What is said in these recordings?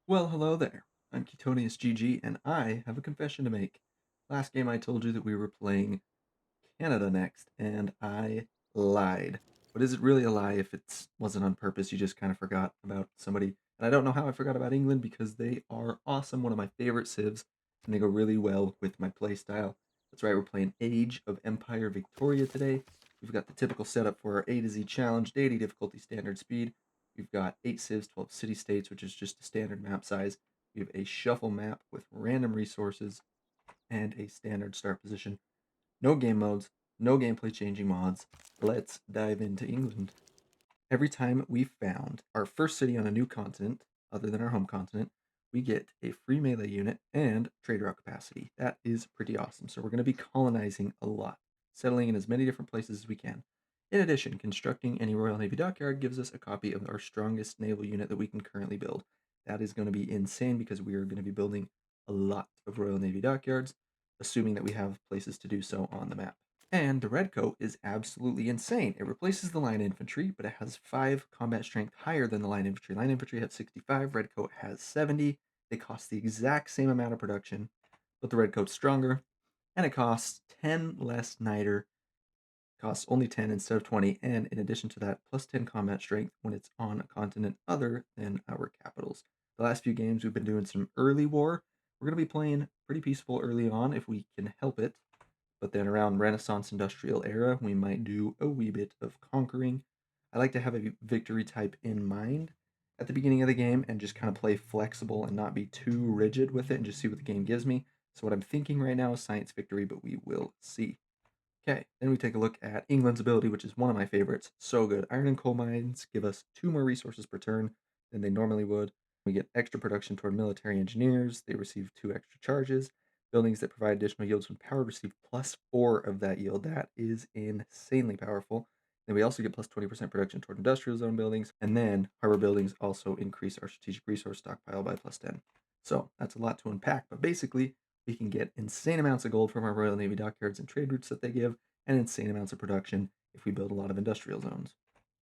Well, hello there. I'm Ketonius GG, and I have a confession to make. Last game I told you that we were playing Canada next, and I lied. But is it really a lie if it wasn't on purpose? You just kind of forgot about somebody. And I don't know how I forgot about England because they are awesome, one of my favorite civs, and they go really well with my playstyle. That's right, we're playing Age of Empire Victoria today. We've got the typical setup for our A to Z challenge, Deity difficulty, standard speed. We've got 8 civs, 12 city states, which is just a standard map size. We have a shuffle map with random resources and a standard start position. No game modes, no gameplay changing mods. Let's dive into England. Every time we found our first city on a new continent, other than our home continent, we get a free melee unit and trade route capacity. That is pretty awesome. So we're going to be colonizing a lot, settling in as many different places as we can. In addition, constructing any Royal Navy Dockyard gives us a copy of our strongest naval unit that we can currently build. That is going to be insane because we are going to be building a lot of Royal Navy Dockyards, assuming that we have places to do so on the map. And the Redcoat is absolutely insane. It replaces the line infantry, but it has 5 combat strength higher than the line infantry. Line infantry has 65, Redcoat has 70. They cost the exact same amount of production, but the Redcoat's stronger, and it costs 10 less niter. Costs only 10 instead of 20, and in addition to that, plus 10 combat strength when it's on a continent other than our capitals. The last few games, we've been doing some early war. We're going to be playing pretty peaceful early on if we can help it. But then around Renaissance Industrial Era, we might do a wee bit of conquering. I like to have a victory type in mind at the beginning of the game and just kind of play flexible and not be too rigid with it and just see what the game gives me. So what I'm thinking right now is science victory, but we will see. Okay, then we take a look at England's ability, which is one of my favorites. So good. Iron and coal mines give us 2 more resources per turn than they normally would. We get extra production toward military engineers. They receive 2 extra charges. Buildings that provide additional yields when powered receive plus 4 of that yield. That is insanely powerful. Then we also get plus 20% production toward industrial zone buildings. And then harbor buildings also increase our strategic resource stockpile by plus 10. So that's a lot to unpack. But basically, we can get insane amounts of gold from our Royal Navy dockyards and trade routes that they give, and insane amounts of production if we build a lot of industrial zones.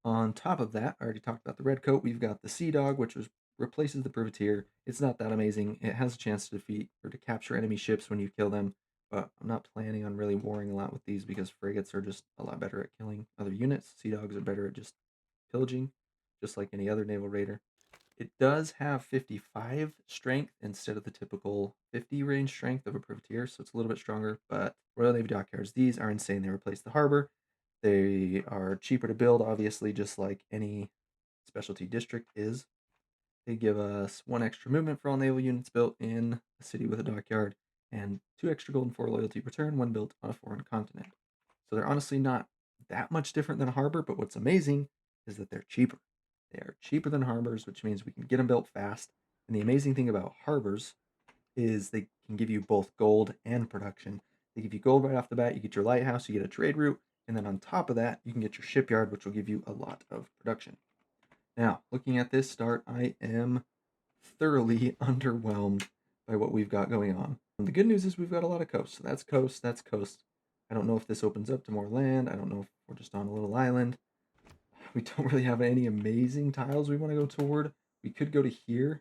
On top of that, I already talked about the Redcoat. We've got the Sea Dog, which replaces the Privateer. It's not that amazing. It has a chance to defeat or to capture enemy ships when you kill them, but I'm not planning on really warring a lot with these because frigates are just a lot better at killing other units. Sea Dogs are better at just pillaging, just like any other naval raider. It does have 55 strength instead of the typical 50 range strength of a privateer, so it's a little bit stronger. But Royal Navy Dockyards, these are insane. They replace the harbor. They are cheaper to build, obviously, just like any specialty district is. They give us 1 extra movement for all naval units built in a city with a dockyard, and 2 extra gold and 4 loyalty per turn when built on a foreign continent. So they're honestly not that much different than a harbor, but what's amazing is that they're cheaper. They are cheaper than harbors, which means we can get them built fast. And the amazing thing about harbors is they can give you both gold and production. They give you gold right off the bat, you get your lighthouse, you get a trade route, and then on top of that, you can get your shipyard, which will give you a lot of production. Now, looking at this start, I am thoroughly underwhelmed by what we've got going on. And the good news is we've got a lot of coast. So that's coast, that's coast. I don't know if this opens up to more land. I don't know if we're just on a little island. We don't really have any amazing tiles we want to go toward. We could go to here,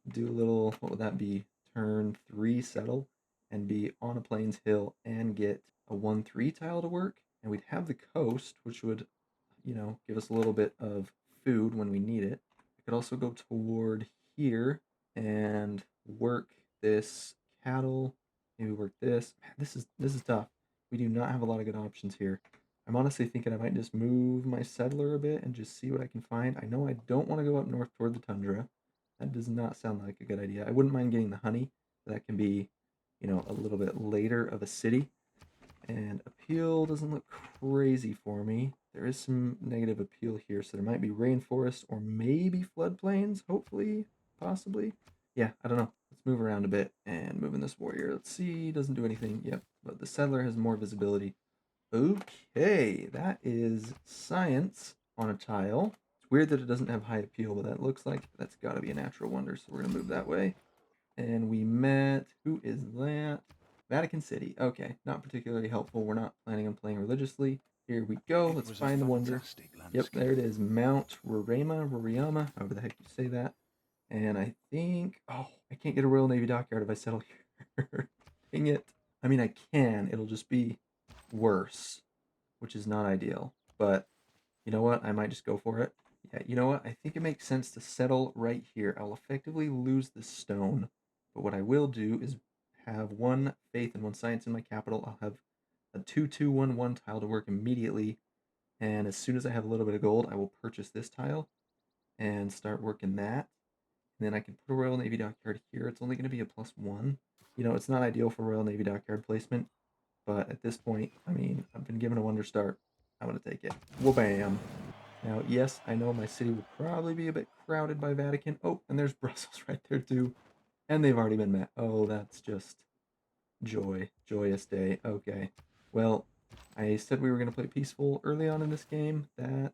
do a little, what would that be? Turn 3 settle and be on a plains hill and get a 1-3 tile to work. And we'd have the coast, which would, give us a little bit of food when we need it. I could also go toward here and work this cattle. Maybe work this. Man, this is tough. We do not have a lot of good options here. I'm honestly thinking I might just move my settler a bit and just see what I can find. I know I don't want to go up north toward the tundra. That does not sound like a good idea. I wouldn't mind getting the honey. That can be, a little bit later of a city. And appeal doesn't look crazy for me. There is some negative appeal here, so there might be rainforest or maybe floodplains, hopefully, possibly. Yeah, I don't know. Let's move around a bit and move in this warrior. Let's see, doesn't do anything. Yep, but the settler has more visibility. Okay, that is science on a tile. It's weird that it doesn't have high appeal, but that looks like that's got to be a natural wonder, so we're going to move that way. And we met, who is that? Vatican City. Okay, not particularly helpful. We're not planning on playing religiously. Here we go. It Let's was a find the wonder. fantastic Yep, landscape. there it is. Mount Roraima, however the heck you say that. And I think, oh, I can't get a Royal Navy Dockyard if I settle here. Dang it. I mean, I can. It'll just be worse, which is not ideal. But you know what? I might just go for it. Yeah, you know what? I think it makes sense to settle right here. I'll effectively lose the stone. But what I will do is have one faith and one science in my capital. I'll have a 2-2-1-1 tile to work immediately. And as soon as I have a little bit of gold, I will purchase this tile and start working that. And then I can put a Royal Navy Dockyard here. It's only going to be a +1. You know, it's not ideal for Royal Navy Dockyard placement, but at this point, I mean, I've been given a wonder start. I'm going to take it. Wha-bam. Now, yes, I know my city will probably be a bit crowded by Vatican. Oh, and there's Brussels right there too. And they've already been met. Oh, that's just joy. Joyous day. Okay. Well, I said we were going to play peaceful early on in this game. That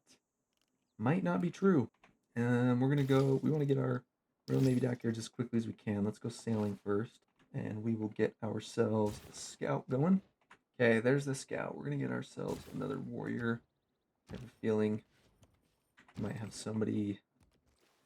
might not be true. We're going to go, we want to get our Royal Navy Dockyards as quickly as we can. Let's go sailing first, and we will get ourselves a scout going. Okay, there's the scout. We're going to get ourselves another warrior. I have a feeling we might have somebody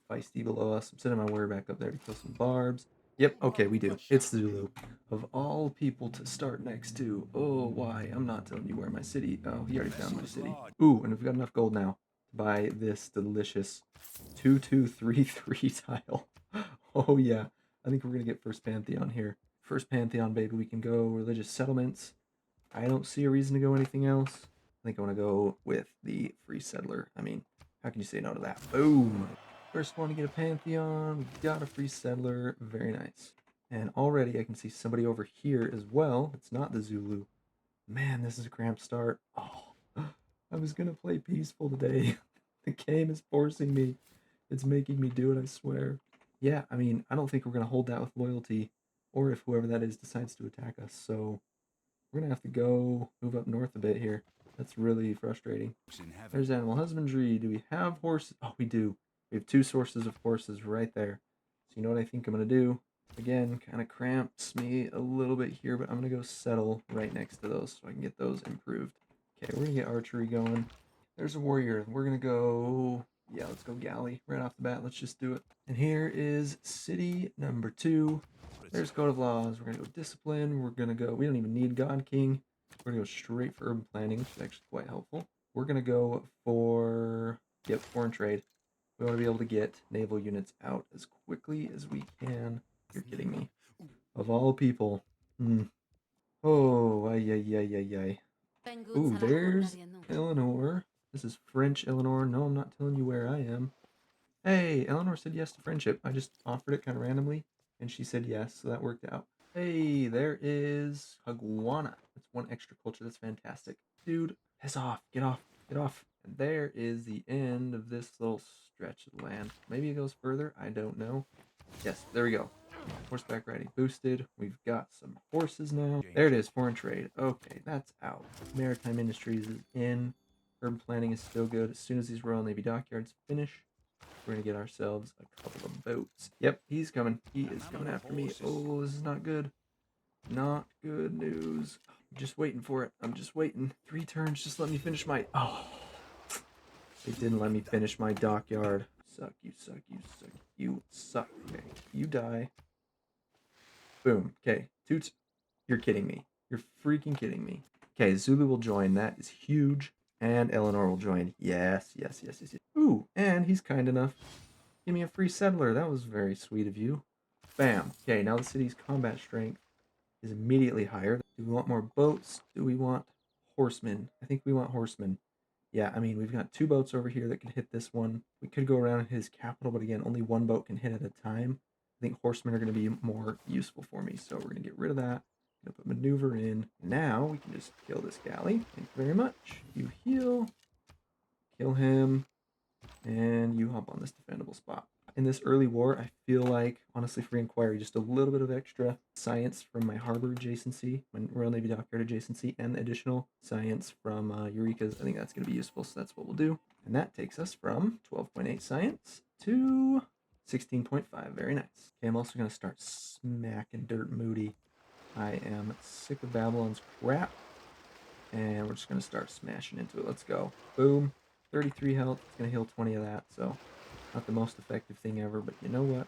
feisty below us. I'm sending my warrior back up there to kill some barbs. Yep, okay, we do. It's Zulu. Of all people to start next to. Oh, why? I'm not telling you where my city. Oh, he already found my city. Ooh, and we've got enough gold now to buy this delicious 2-2-3-3 tile. Oh, yeah. I think we're going to get first Pantheon here. First Pantheon, baby. We can go religious settlements. I don't see a reason to go anything else. I think I want to go with the free settler. I mean, how can you say no to that? Boom. First one to get a Pantheon. We got a free settler. Very nice. And already I can see somebody over here as well. It's not the Zulu. Man, this is a cramped start. Oh, I was going to play peaceful today. The game is forcing me. It's making me do it, I swear. Yeah, I mean, I don't think we're going to hold that with loyalty, or if whoever that is decides to attack us. So we're going to have to go move up north a bit here. That's really frustrating. There's animal husbandry. Do we have horses? Oh, we do. We have 2 sources of horses right there. So you know what I think I'm going to do? Again, kind of cramps me a little bit here, but I'm going to go settle right next to those so I can get those improved. Okay, we're going to get archery going. There's a warrior. We're going to go... Yeah, let's go galley right off the bat. Let's just do it. And here is city number 2. There's code of laws. We're going to go discipline. We're going to go... We don't even need God King. We're going to go straight for urban planning, which is actually quite helpful. We're going to go for... Yep, foreign trade. We want to be able to get naval units out as quickly as we can. You're kidding me. Of all people. Oh, ay, ay, ay, ay, ay. Ooh, there's Eleanor. This is French Eleanor. No, I'm not telling you where I am. Hey, Eleanor said yes to friendship. I just offered it kind of randomly, and she said yes, so that worked out. Hey, there is Haguana. That's one extra culture. That's fantastic. Dude, piss off. Get off. Get off. And there is the end of this little stretch of land. Maybe it goes further. I don't know. Yes, there we go. Horseback riding boosted. We've got some horses now. There it is, foreign trade. Okay, that's out. Maritime industries is in. Urban planning is still good. As soon as these Royal Navy dockyards finish, we're gonna get ourselves a couple of boats. Yep, he's coming. He is coming after me. Oh, this is not good. Not good news. I'm just waiting for it. I'm just waiting. 3 turns. Just let me finish my... Oh, it didn't let me finish my dockyard. Suck, you suck, you suck, you suck. Okay, you die. Boom. Okay, Toots, you're kidding me. You're freaking kidding me. Okay, Zulu will join. That is huge. And Eleanor will join. Yes, yes, yes, yes, yes. Ooh, and he's kind enough. Give me a free settler. That was very sweet of you. Bam. Okay, now the city's combat strength is immediately higher. Do we want more boats? Do we want horsemen? I think we want horsemen. Yeah, I mean, we've got 2 boats over here that can hit this one. We could go around his capital, but again, only 1 boat can hit at a time. I think horsemen are going to be more useful for me, so we're going to get rid of that. Going to put maneuver in. Now we can just kill this galley. Thank you very much. You heal. Kill him. And you hop on this defendable spot. In this early war, I feel like, honestly, free inquiry, just a little bit of extra science from my harbor adjacency, my Royal Navy Dockyard adjacency, and additional science from Eureka's. I think that's going to be useful, so that's what we'll do. And that takes us from 12.8 science to 16.5. Very nice. Okay, I'm also going to start smacking Dirt Moody. I am sick of Babylon's crap, and we're just going to start smashing into it. Let's go. Boom. 33 health. It's going to heal 20 of that, so Not the most effective thing ever, but you know what?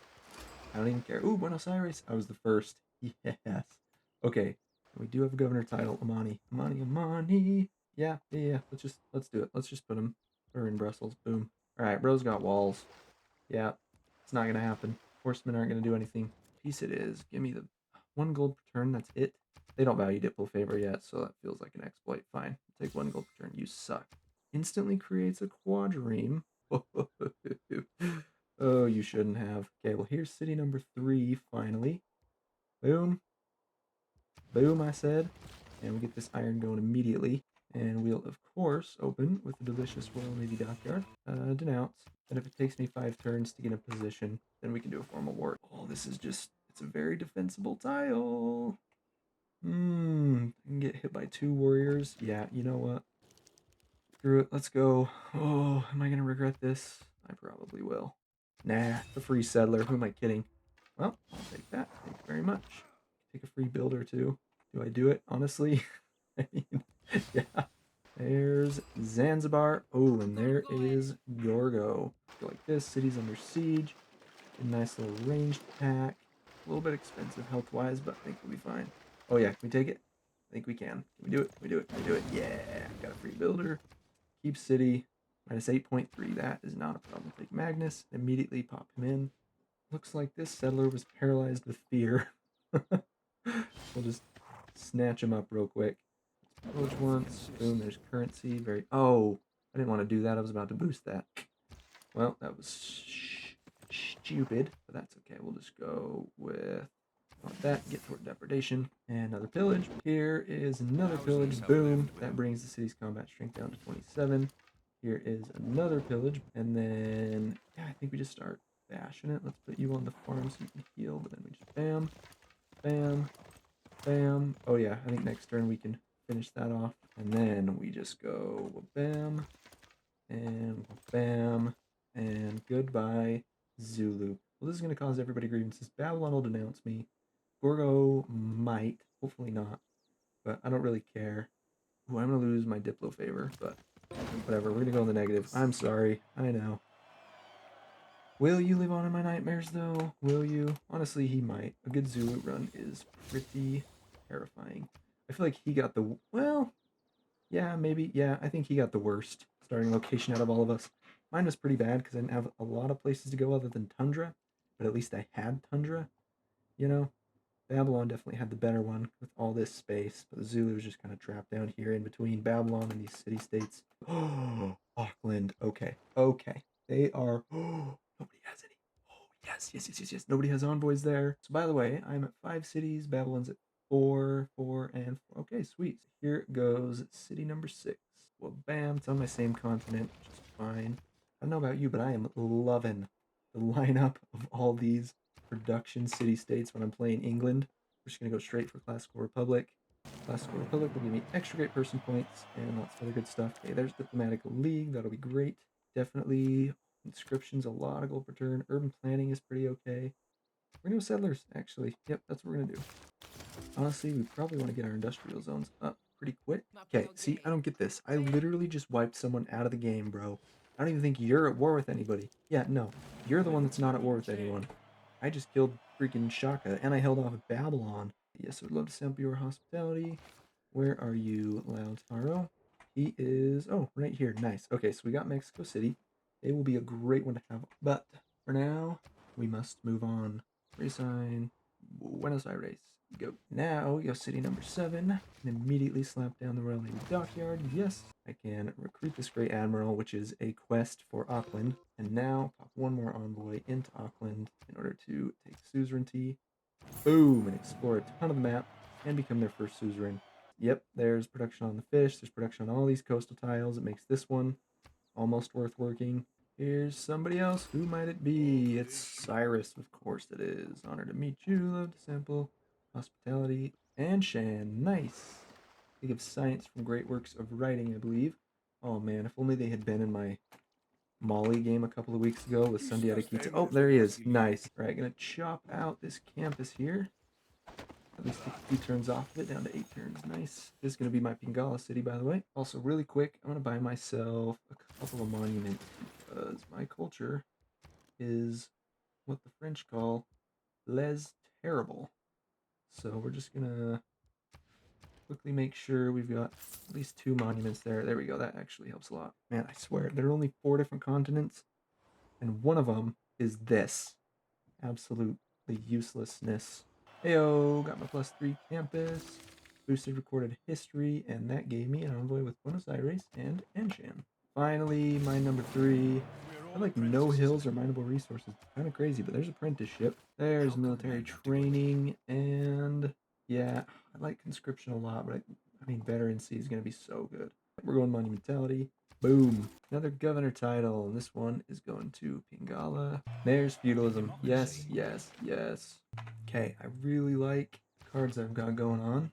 I don't even care. Ooh, Buenos Aires. I was the first. Yes. Okay. We do have a governor title. Amani. Amani, Amani. Yeah, yeah, yeah. Let's do it. Let's just put him. Put her in Brussels. Boom. Alright, bro's got walls. Yeah. It's not gonna happen. Horsemen aren't gonna do anything. Peace it is. Give me the 1 gold per turn. That's it. They don't value Diplo favor yet, so that feels like an exploit. Fine. Take 1 gold per turn. You suck. Instantly creates a quadrireme. Oh, you shouldn't have. Okay, well, here's city number 3, finally. Boom. Boom, I said. And we get this iron going immediately. And we'll, of course, open with the delicious Royal Navy Dockyard. Denounce. And if it takes me 5 turns to get in position, then we can do a formal war. Oh, this is just, it's a very defensible tile. I can get hit by 2 warriors. Yeah, you know what? Screw it, let's go. Oh, am I gonna regret this? I probably will. Nah, the free settler, who am I kidding? Well, I'll take that, thank you very much. Take a free builder too. Do I do it, honestly? I mean, yeah. There's Zanzibar. Oh, and there is Yorgo. Go like this, city's under siege. A nice little ranged attack. A little bit expensive health-wise, but I think we'll be fine. Oh yeah, can we take it? I think we can. Can we do it? Can we do it? Can we do it? Yeah, got a free builder. Keep city. Minus 8.3. That is not a problem. Take Magnus. Immediately pop him in. Looks like this settler was paralyzed with fear. We'll just snatch him up real quick. Pillage once. Boom, there's currency. Very. Oh, I didn't want to do that. I was about to boost that. Well, that was stupid, but that's okay. We'll just go with that. Get toward depredation. And another pillage. Here is another pillage. Boom. That brings the city's combat strength down to 27. Here is another pillage. And then, yeah, I think we just start bashing it. Let's put you on the farm so you can heal. But then we just bam, bam, bam. Oh, yeah, I think next turn we can finish that off. And then we just go bam, and bam, and goodbye, Zulu. Well, this is going to cause everybody grievances. Babylon will denounce me. Gorgo might. Hopefully not. But I don't really care. Ooh, I'm going to lose my Diplo favor, but whatever. We're going to go in the negative. I'm sorry. I know. Will you live on in my nightmares, though? Will you? Honestly, he might. A good Zulu run is pretty terrifying. I feel like he got the... Well, yeah, maybe. Yeah, I think he got the worst starting location out of all of us. Mine was pretty bad because I didn't have a lot of places to go other than Tundra, but at least I had Tundra, you know? Babylon definitely had the better one with all this space, but the Zulu was just kind of trapped down here in between Babylon and these city-states. Oh, Auckland. Okay, okay. They are... Oh, nobody has any. Oh, yes, yes, yes, yes, yes. Nobody has envoys there. So, by the way, I'm at 5 cities. Babylon's at 4, 4, and 4. Okay, sweet. So here goes city number 6. Well, bam, it's on my same continent, which is fine. I don't know about you, but I am loving the lineup of all these production city-states when I'm playing England. We're just going to go straight for Classical Republic. Classical Republic will give me extra great person points and lots of other good stuff. Okay, there's Diplomatic League. That'll be great. Definitely inscriptions, a lot of gold per turn. Urban planning is pretty okay. We're going to go settlers, actually. Yep, that's what we're going to do. Honestly, we probably want to get our industrial zones up pretty quick. Okay, see, I don't get this. I literally just wiped someone out of the game, bro. I don't even think you're at war with anybody. Yeah, no. You're the one that's not at war with anyone. I just killed freaking Shaka, and I held off Babylon. Yes, I would love to sample your hospitality. Where are you, Lautaro? He is... Oh, right here. Nice. Okay, so we got Mexico City. They will be a great one to have. But for now, we must move on. Resign. Buenos Aires. Go. Now we go city number 7 and immediately slap down the Royal Navy Dockyard. Yes, I can recruit this Great Admiral, which is a quest for Auckland. And now pop one more envoy into Auckland in order to take suzerainty. Boom! And explore a ton of the map and become their first suzerain. Yep, there's production on the fish. There's production on all these coastal tiles. It makes this one almost worth working. Here's somebody else. Who might it be? It's Cyrus, of course it is. Honored to meet you. Love to sample. Hospitality. And Shan. Nice. Think of science from great works of writing, I believe. Oh man, if only they had been in my Molly game a couple of weeks ago with Sunday Adakita. Oh, there he is. Nice. All right, gonna chop out this campus here. At least take a few turns off of it, down to 8 turns. Nice. This is going to be my Pingala city, by the way. Also, really quick, I'm going to buy myself a couple of monuments because my culture is what the French call les terrible. So we're just gonna quickly make sure we've got at least 2 monuments there. There we go. That actually helps a lot. Man, I swear, there are only 4 different continents, and one of them is this. Absolutely uselessness. Heyo, got my +3 campus, boosted recorded history, and that gave me an envoy with Buenos Aires and Anshan. Finally, mine number 3. I like no hills or mineable resources. Kind of crazy, but there's apprenticeship. There's military training, and yeah, I like conscription a lot, but I mean, veterancy is going to be so good. We're going monumentality. Boom. Another governor title, and this one is going to Pingala. There's feudalism. Yes, yes, yes. Okay, I really like cards I've got going on,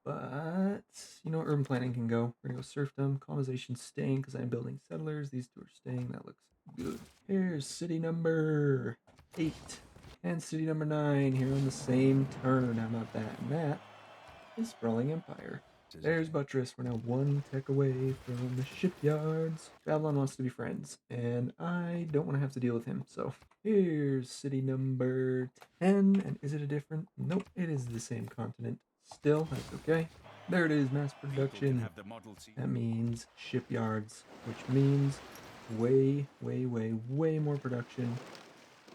but you know, urban planning can go. We're gonna go serfdom, colonization staying because I'm building settlers. These 2 are staying. That looks good. Here's city number 8 and city number 9 here on the same turn. How about that? And that is Sprawling Empire. There's Buttress. We're now 1 tech away from the shipyards. Babylon wants to be friends, and I don't want to have to deal with him, so here's city number 10. And is it a different? Nope, it is the same continent. Still, that's okay. There it is, mass production. That means shipyards, which means way, way, way, way more production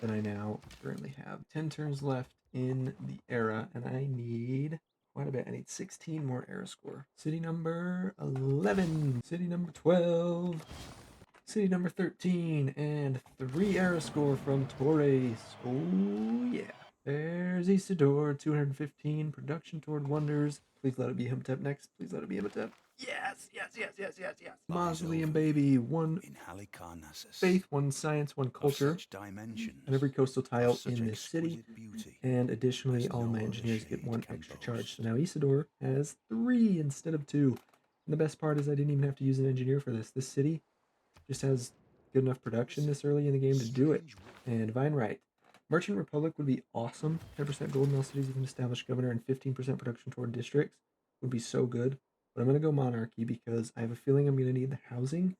than I now currently have. 10 turns left in the era, and I need quite a bit. I need 16 more era score. City number 11, city number 12, city number 13, and 3 era score from Torres. Oh yeah. There's Isidore, 215, production toward wonders. Please let it be Imhotep next. Please let it be Imhotep. Yes, yes, yes, yes, yes, yes. Mausoleum, baby. 1 faith, 1 science, 1 culture, and every coastal tile in this city. And additionally, all my engineers get 1 extra charge. So now Isidore has 3 instead of 2. And the best part is I didn't even have to use an engineer for this. This city just has good enough production this early in the game to do it. And Divine Right. Merchant Republic would be awesome. 10% gold in all cities of an established governor and 15% production toward districts would be so good. But I'm going to go monarchy because I have a feeling I'm going to need the housing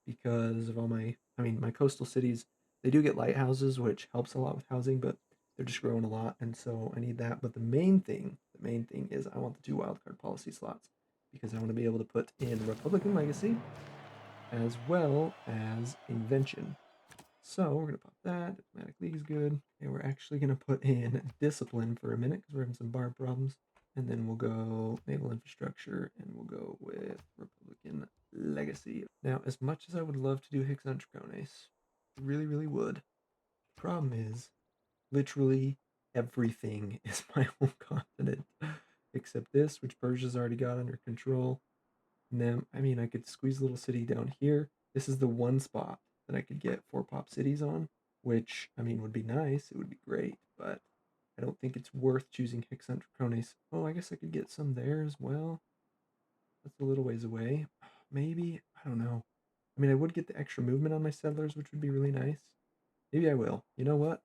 because of all my, my coastal cities, they do get lighthouses, which helps a lot with housing, but they're just growing a lot, and so I need that. But the main thing is I want the 2 wildcard policy slots because I want to be able to put in Republican Legacy as well as Invention. So we're going to pop that. Diplomatic League is good. And we're actually going to put in Discipline for a minute because we're having some bar problems. And then we'll go Naval Infrastructure and we'll go with Republican Legacy. Now, as much as I would love to do Hicks on Dracones, really, really would, the problem is literally everything is my home continent except this, which Persia's already got under control. And then, I could squeeze a little city down here. This is the one spot that I could get 4 pop cities on, which, would be nice. It would be great, but I don't think it's worth choosing Hicks on Dracones. Oh, I guess I could get some there as well. That's a little ways away. Maybe, I don't know. I would get the extra movement on my settlers, which would be really nice. Maybe I will. You know what?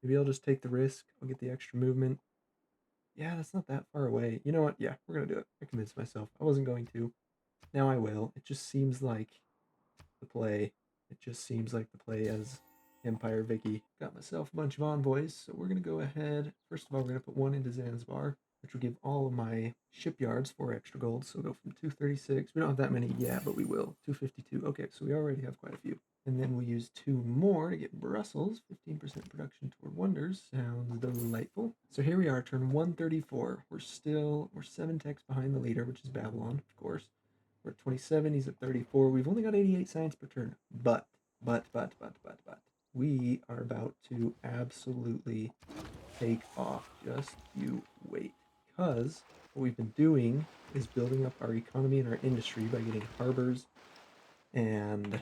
Maybe I'll just take the risk. I'll get the extra movement. Yeah, that's not that far away. You know what? Yeah, we're going to do it. I convinced myself. I wasn't going to. Now I will. It just seems like the play. It just seems like the play as Empire Vicky. Got myself a bunch of envoys, so we're going to go ahead. First of all, we're going to put 1 into Zanzibar, which will give all of my shipyards 4 extra gold. So we'll go from 236. We don't have that many yet, but we will. 252. Okay, so we already have quite a few. And then we'll use 2 more to get Brussels. 15% production toward wonders. Sounds delightful. So here we are, turn 134. We're 7 techs behind the leader, which is Babylon, of course. We're at 27, he's at 34. We've only got 88 science per turn. But, we are about to absolutely take off. Just you wait. Because what we've been doing is building up our economy and our industry by getting harbors and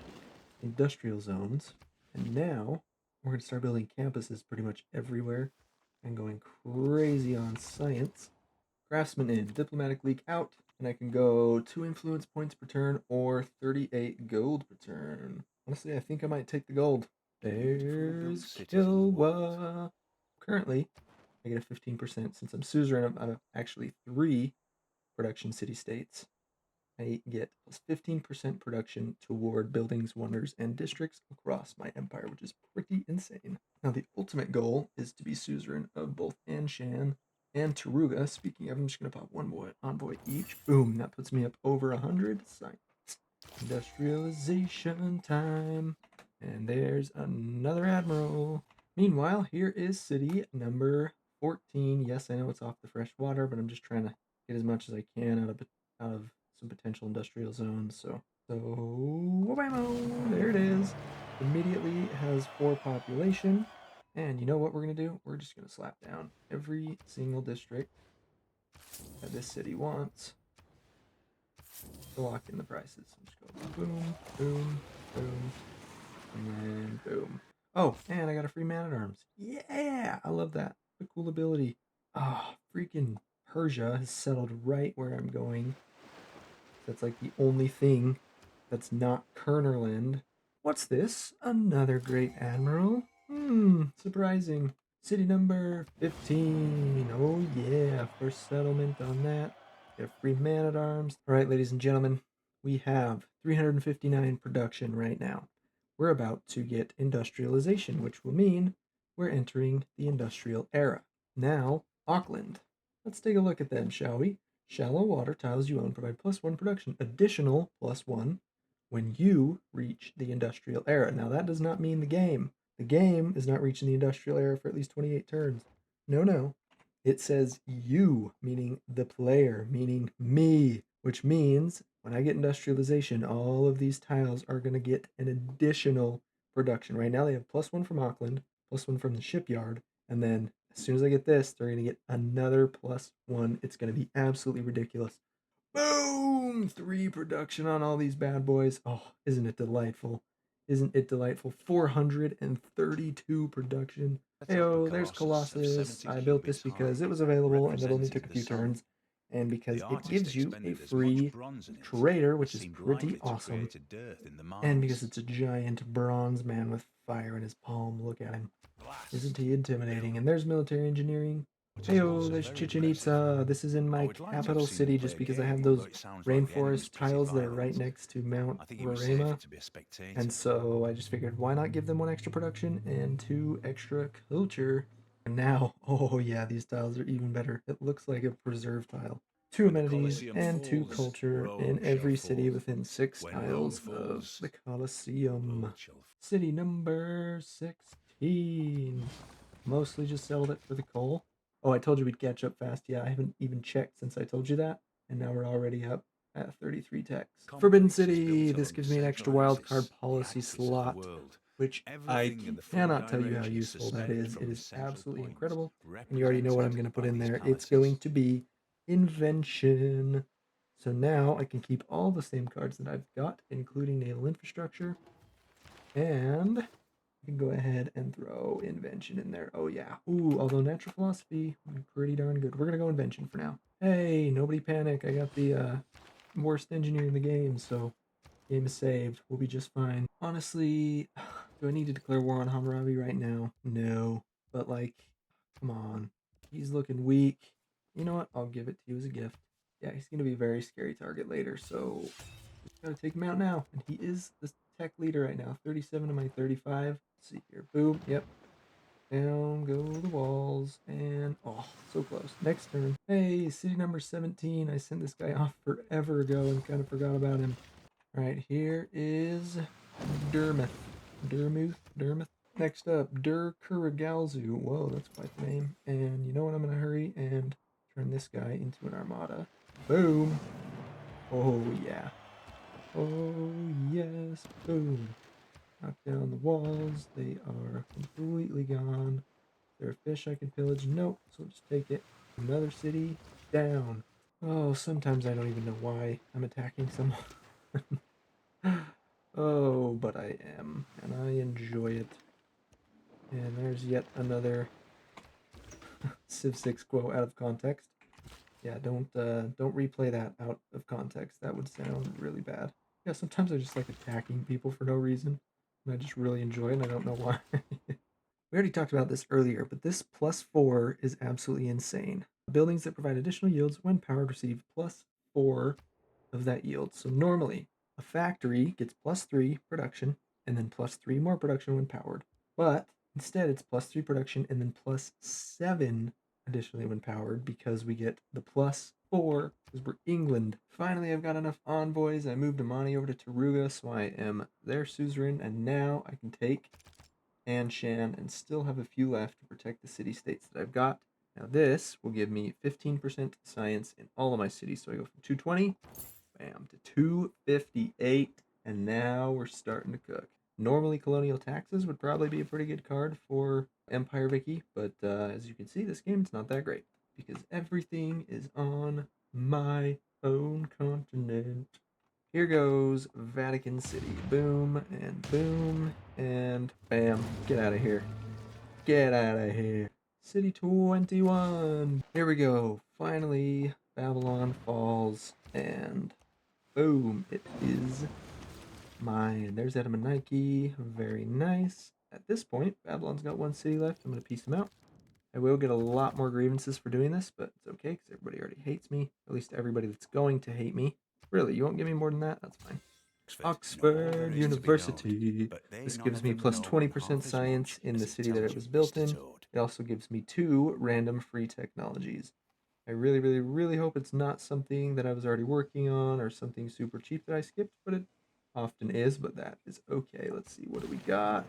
industrial zones. And now we're going to start building campuses pretty much everywhere and going crazy on science. Craftsman in, Diplomatic League out, and I can go 2 influence points per turn or 38 gold per turn. Honestly, I think I might take the gold. There's Kilwa. Currently, I get a 15% since I'm suzerain. I'm actually 3 production city states. I get plus 15% production toward buildings, wonders, and districts across my empire, which is pretty insane. Now, the ultimate goal is to be suzerain of both Anshan and Taruga. Speaking of, I'm just going to pop one envoy each. Boom, that puts me up over 100. Science. Industrialization time. And there's another admiral. Meanwhile, here is city number 14. Yes, I know it's off the fresh water, but I'm just trying to get as much as I can out of some potential industrial zones. So whammo, there it is. Immediately has 4 population. And you know what we're gonna do? We're just gonna slap down every single district that this city wants to lock in the prices. So just go boom, boom, boom, and then boom. Oh, and I got a free man at arms. Yeah, I love that. The cool ability. Ah, freaking Persia has settled right where I'm going. That's like the only thing that's not Kernerland. What's this? Another great admiral? Surprising. City number 15. Oh yeah, first settlement on that. Get a free man at arms. All right, ladies and gentlemen, we have 359 production right now. We're about to get industrialization, which will mean we're entering the industrial era. Now, Auckland. Let's take a look at them, shall we? Shallow water tiles you own provide +1 production, additional +1 when you reach the industrial era. Now, that does not mean the game. The game is not reaching the industrial era for at least 28 turns. No, no. It says you, meaning the player, meaning me, which means when I get industrialization, all of these tiles are going to get an additional production. Right now, they have +1 from Auckland, +1 from the shipyard, and then as soon as I get this, they're going to get another +1. It's going to be absolutely ridiculous. Boom! 3 production on all these bad boys. Oh, isn't it delightful? Isn't it delightful? 432 production. Heyo, there's Colossus. I built this because it was available and it only took a few turns. And because it gives you a free trader, which is pretty awesome. And because it's a giant bronze man with fire in his palm. Look at him. Isn't he intimidating? And there's military engineering. Heyo, there's Chichen Itza. This is in my capital city just because I have those rainforest tiles that are right next to Mount Roraima. And so I just figured, why not give them 1 extra production and 2 extra culture? And now, oh yeah, these tiles are even better. It looks like a preserve tile. 2 amenities and 2 culture in every city within 6 tiles of the Colosseum. City number 16. Mostly just settled it for the coal. Oh, I told you we'd catch up fast. Yeah, I haven't even checked since I told you that. And now we're already up at 33 techs. Forbidden City. This gives me an extra wildcard policy slot, which I cannot tell you how useful that is. It is absolutely incredible. And you already know what I'm going to put in there. It's going to be invention. So now I can keep all the same cards that I've got, including naval infrastructure. And I can go ahead and throw invention in there. Oh yeah. Ooh, although natural philosophy would be pretty darn good. We're gonna go invention for now. Hey, nobody panic. I got the worst engineer in the game, so game is saved. We'll be just fine. Honestly, do I need to declare war on Hammurabi right now? No. But like, come on. He's looking weak. You know what? I'll give it to you as a gift. Yeah, he's gonna be a very scary target later, so gotta take him out now. And he is the tech leader right now. 37 to my 35. Let's see here. Boom. Yep. Down go the walls. And oh, so close. Next turn. Hey, city number 17. I sent this guy off forever ago and kind of forgot about him. All right, here is Dermouth. Dermouth. Next up, Der Kurigalzu. Whoa, that's quite the name. And you know what? I'm gonna hurry and turn this guy into an armada. Boom. Oh yeah. Oh, yes. Boom. Knock down the walls. They are completely gone. Is there a fish I can pillage? Nope. So we'll just take it. Another city. Down. Oh, sometimes I don't even know why I'm attacking someone. Oh, but I am. And I enjoy it. And there's yet another Civ 6 quote out of context. Yeah, don't replay that out of context. That would sound really bad. Yeah, sometimes I just like attacking people for no reason, and I just really enjoy it, and I don't know why. We already talked about this earlier, but this +4 is absolutely insane. Buildings that provide additional yields when powered receive +4 of that yield. So normally, a factory gets +3 production and then +3 more production when powered. But instead, it's +3 production and then +7 additionally when powered because we get the +4 because we're England. Finally, I've got enough envoys. I moved Amani over to Taruga, so I am their suzerain, and now I can take Anshan and still have a few left to protect the city-states that I've got. Now this will give me 15% science in all of my cities, so I go from 220, bam, to 258, and now we're starting to cook. Normally, colonial taxes would probably be a pretty good card for Empire Vicky, but as you can see, this game, it's not that great because everything is on my own continent. Here goes Vatican City. Boom, and bam. Get out of here. Get out of here. City 21. Here we go. Finally, Babylon falls, and boom, it is mine. There's Adam and Nike. Very nice. At this point, Babylon's got one city left. I'm going to piece them out. I will get a lot more grievances for doing this, but it's okay because everybody already hates me. At least everybody that's going to hate me. Really, you won't give me more than that? That's fine. Oxford University. This gives me plus 20% science in the city that it was built in. It also gives me 2 random free technologies. I really, really, really hope it's not something that I was already working on or something super cheap that I skipped, but it often is, but that is okay. Let's see, what do we got?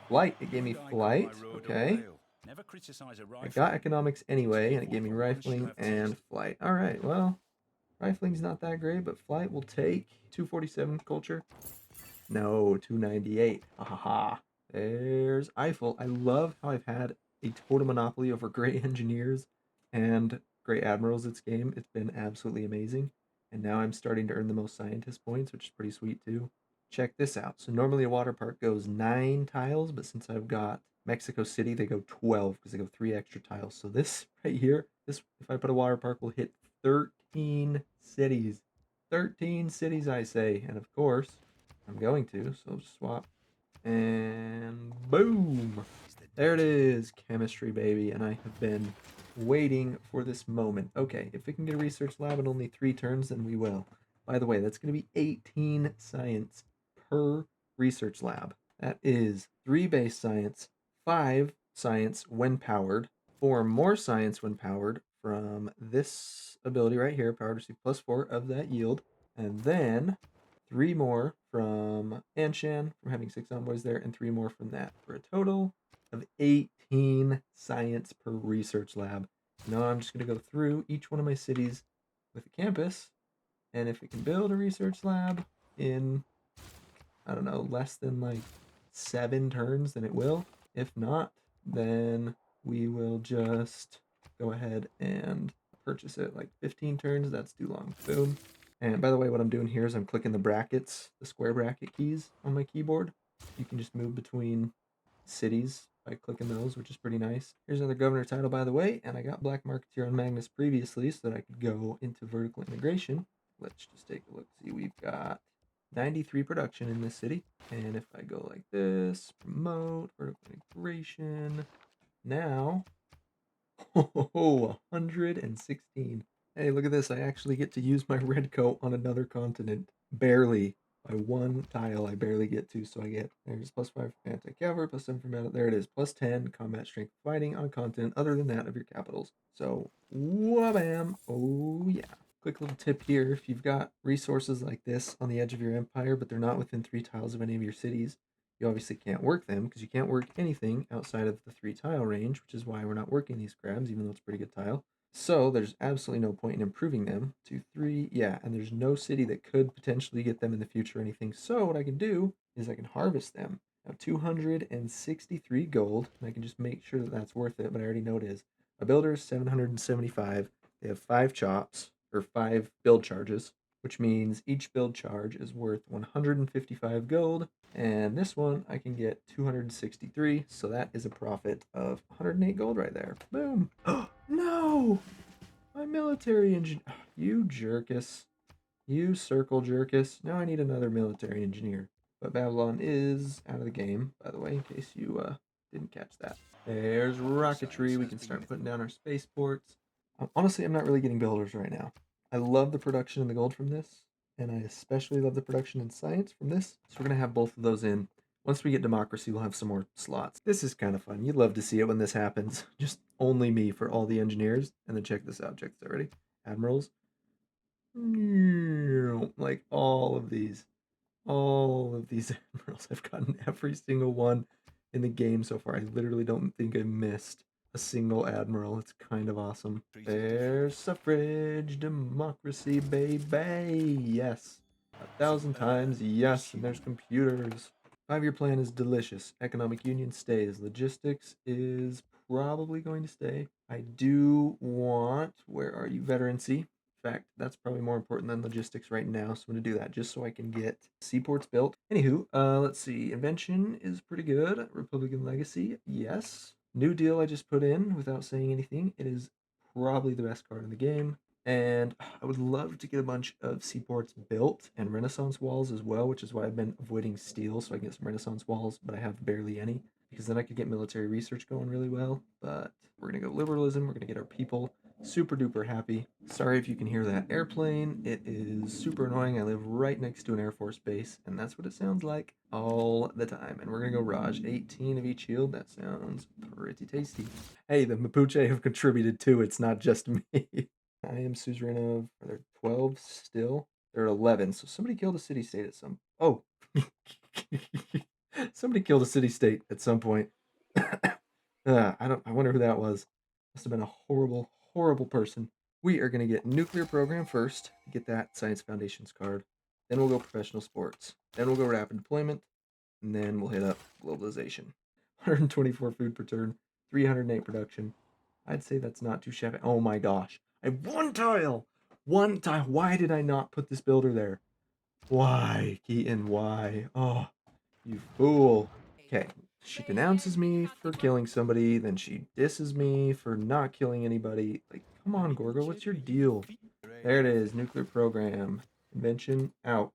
Flight. It gave me flight. Okay. I got economics anyway, and it gave me rifling and flight. All right, well, rifling's not that great, but flight will take 247 culture. No, 298. Ha ha ha. There's Eiffel. I love how I've had a total monopoly over great engineers and great admirals this game. It's been absolutely amazing. And now I'm starting to earn the most scientist points, which is pretty sweet too. Check this out. So normally a water park goes 9 tiles, but since I've got Mexico City, they go 12 because they go 3 extra tiles. So this right here, this if I put a water park will hit 13 cities. 13 cities, I say. And of course, I'm going to, so just swap. And boom! There it is, chemistry, baby. And I have been waiting for this moment. Okay, if we can get a research lab in only 3 turns, then we will. By the way, that's going to be 18 science per research lab. That is 3 base science, 5 science when powered, 4 more science when powered from this ability right here, power to receive +4 of that yield, and then 3 more from Anshan from having 6 envoys there, and 3 more from that for a total of 18 science per research lab. Now I'm just going to go through each one of my cities with a campus, and if we can build a research lab in, I don't know, less than like 7 turns, then it will. If not, then we will just go ahead and purchase it like 15 turns. That's too long. Boom. And by the way, what I'm doing here is I'm clicking the brackets, the square bracket keys on my keyboard. You can just move between cities by clicking those, which is pretty nice. Here's another governor title, by the way, and I got Black Marketeer on Magnus previously so that I could go into vertical integration. Let's just take a look. See, we've got 93 production in this city. And if I go like this, promote, vertical integration, now, 116. Hey, look at this. I actually get to use my red coat on another continent. Barely. By 1 tile, I barely get to. So I get, there's +5 anti-cavalry, +7 for metal. There it is. +10 combat strength fighting on a continent other than that of your capitals. So, wabam. Oh, yeah. Quick little tip here. If you've got resources like this on the edge of your empire, but they're not within 3 tiles of any of your cities, you obviously can't work them because you can't work anything outside of the 3 tile range, which is why we're not working these crabs, even though it's a pretty good tile. So there's absolutely no point in improving them to 3. Yeah, and there's no city that could potentially get them in the future or anything. So what I can do is I can harvest them. Now 263 gold, and I can just make sure that that's worth it, but I already know it is. A builder is 775. They have 5 chops, or 5 build charges, which means each build charge is worth 155 gold. And this one I can get 263, so that is a profit of 108 gold right there. Boom. No! My military engine. You jerkus. You circle jerkus. Now I need another military engineer. But Babylon is out of the game, by the way, in case you didn't catch that. There's rocketry. We can start putting down our spaceports. Honestly, I'm not really getting builders right now. I love the production and the gold from this, and I especially love the production in science from this. So we're gonna have both of those in. Once we get democracy, we'll have some more slots. This is kind of fun. You'd love to see it when this happens. Just only me for all the engineers. And then check this out. Check this out. Ready? Admirals. Like all of these. All of these admirals. I've gotten every single one in the game so far. I literally don't think I missed a single admiral. It's kind of awesome. There's suffrage, democracy, baby. Yes. 1,000 times yes. And there's computers. 5-year plan is delicious. Economic union stays. Logistics is probably going to stay. I do want, where are you, veterancy? In fact, that's probably more important than logistics right now, so I'm going to do that just so I can get seaports built. Anywho, let's see. Invention is pretty good. Republican legacy, yes. New Deal I just put in without saying anything. It is probably the best card in the game. And I would love to get a bunch of seaports built and Renaissance walls as well, which is why I've been avoiding steel so I can get some Renaissance walls, but I have barely any because then I could get military research going really well. But we're going to go liberalism. We're going to get our people super duper happy. Sorry if you can hear that airplane. It is super annoying. I live right next to an Air Force base, and that's what it sounds like all the time. And we're going to go Raj. 18 of each shield. That sounds pretty tasty. Hey, the Mapuche have contributed too. It's not just me. I am suzerain of, are there 12 still? There are 11, so somebody killed a city-state at some, oh. Somebody killed a city-state at some point. I wonder who that was. Must have been a horrible, horrible person. We are going to get nuclear program first, get that Science Foundations card. Then we'll go professional sports. Then we'll go rapid deployment, and then we'll hit up globalization. 124 food per turn, 308 production. I'd say that's not too shabby. Oh my gosh. I have one tile! One tile. Why did I not put this builder there? Why, Keaton? Why? Oh, you fool. Okay. She denounces me for killing somebody, then she disses me for not killing anybody. Like, come on, Gorgo, what's your deal? There it is. Nuclear program. Invention out.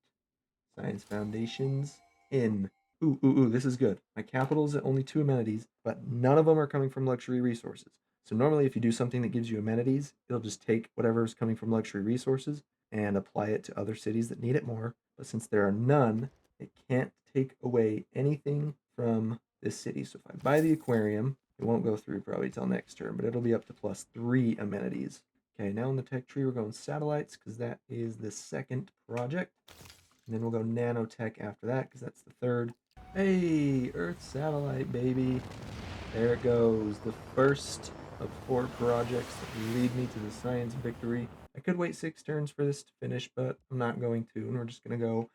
Science foundations in. Ooh, this is good. My capital's at only 2 amenities, but none of them are coming from luxury resources. So normally if you do something that gives you amenities, it'll just take whatever's coming from luxury resources and apply it to other cities that need it more. But since there are none, it can't take away anything from this city. So if I buy the aquarium, it won't go through probably till next turn, but it'll be up to +3 amenities. Okay, now in the tech tree, we're going satellites because that is the second project. And then we'll go nanotech after that because that's the third. Hey, Earth satellite, baby. There it goes. The first of 4 projects that lead me to the science victory. I could wait 6 turns for this to finish, but I'm not going to. And we're just going to go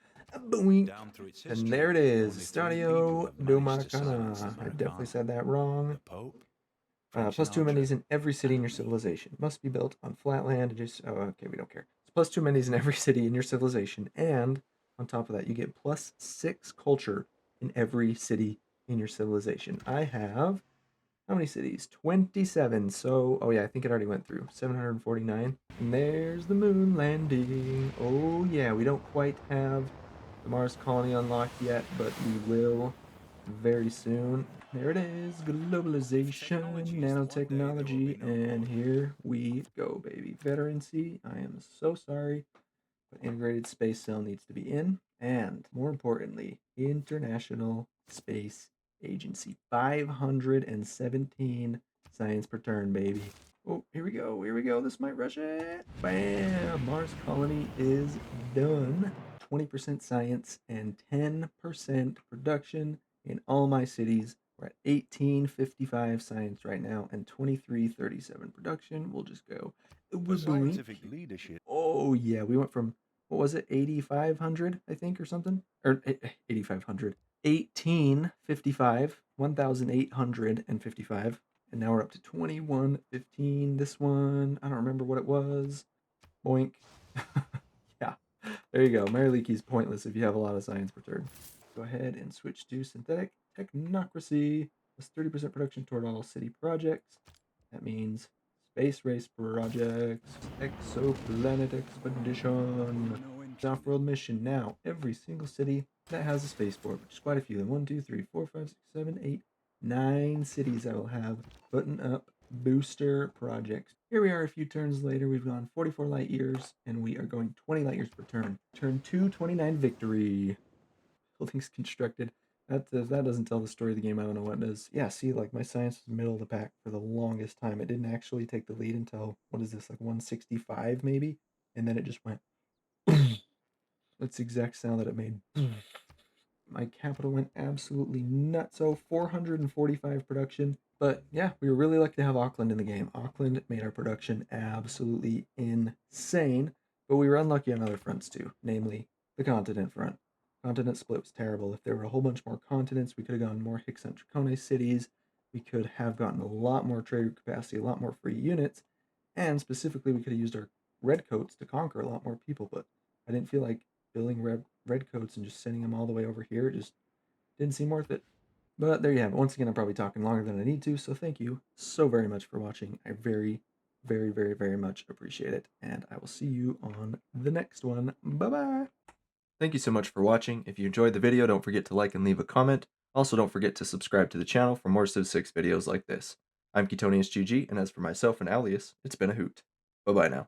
boink. And there it is. Estadio do Maracana. I definitely said that wrong. +2 amenities in every city in your civilization. Must be built on flat land. Just, oh, okay, we don't care. It's +2 amenities in every city in your civilization. And on top of that, you get +6 culture in every city in your civilization. I have, how many cities? 27. So, oh yeah, I think it already went through. 749. And there's the moon landing. Oh yeah, we don't quite have the Mars colony unlocked yet, but we will very soon. There it is, globalization, nanotechnology, and here we go, baby. Veterancy, I am so sorry, but integrated space cell needs to be in, and more importantly, International Space Agency. 517 science per turn, baby. Oh, here we go, this might rush it. Bam, Mars colony is done. 20% science and 10% production in all my cities. We're at 1855 science right now and 2337 production. We'll just go. Scientific leadership. Oh yeah, we went from, what was it, 8500 I think or something, or 8500, 1855, 1855, and now we're up to 2115. This one, I don't remember what it was. Boink. Yeah, there you go. Mary Leakey's pointless if you have a lot of science per turn. Go ahead and switch to synthetic technocracy. Plus 30% production toward all city projects. That means space race projects, exoplanet expedition, off-world mission. Now, every single city that has a spaceport, which is quite a few. 1, 2, 3, 4, 5, 6, 7, 8, 9 cities I will have putting up booster projects. Here we are a few turns later. We've gone 44 light years, and we are going 20 light years per turn. Turn 2, 29 victory. Buildings constructed. That doesn't tell the story of the game. I don't know what does. Yeah, see, like my science was middle of the pack for the longest time. It didn't actually take the lead until, what is this, like 165 maybe? And then it just went. That's the exact sound that it made. My capital went absolutely nuts. So 445 production. But yeah, we were really lucky to have Auckland in the game. Auckland made our production absolutely insane. But we were unlucky on other fronts too, namely the continent front. Continent split was terrible. If there were a whole bunch more continents, we could have gotten more Hicks and Trachone cities. We could have gotten a lot more trade capacity, a lot more free units, and specifically, we could have used our redcoats to conquer a lot more people. But I didn't feel like building redcoats and just sending them all the way over here. It just didn't seem worth it. But there you have it. Once again, I'm probably talking longer than I need to, so thank you so very much for watching. I very, very, very, very much appreciate it, and I will see you on the next one. Bye-bye! Thank you so much for watching. If you enjoyed the video, don't forget to like and leave a comment. Also, don't forget to subscribe to the channel for more Civ 6 videos like this. I'm Ketonius GG, and as for myself and Alias, it's been a hoot. Bye-bye now.